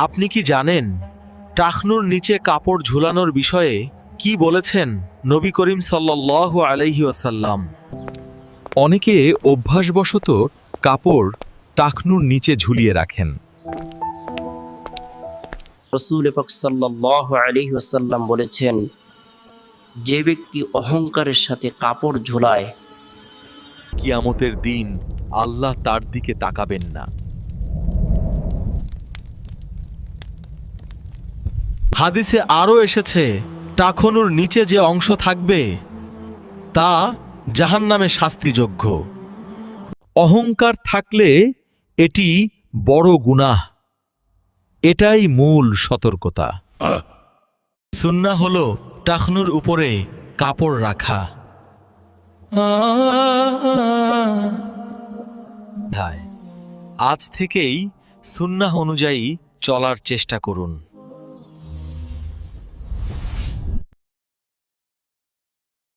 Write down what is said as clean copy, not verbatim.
আপনি কি জানেন টাকনুর নিচে কাপড় ঝুলানোর বিষয়ে কি বলেছেন নবী করিম সাল্লাল্লাহু আলাইহি ওয়াসাল্লাম? অনেকে অভ্যাসবশত কাপড় টাকনুর নিচে ঝুলিয়ে রাখেন। রাসূল পাক সাল্লাল্লাহু আলাইহি ওয়াসাল্লাম বলেছেন, যে ব্যক্তি অহংকারের সাথে কাপড় ঝোলায়, কিয়ামতের দিন আল্লাহ তার দিকে তাকাবেন না। হাদিসে আরও এসেছে টাকনুর নিচে যে অংশ থাকবে তা জাহান্নামে শাস্তিযোগ্য। অহংকার থাকলে এটি বড় গুনাহ। এটাই মূল সতর্কতা। সুন্নাহ হলো টাকনুর উপরে কাপড় রাখা। আজ থেকেই সুন্নাহ অনুযায়ী চলার চেষ্টা করুন।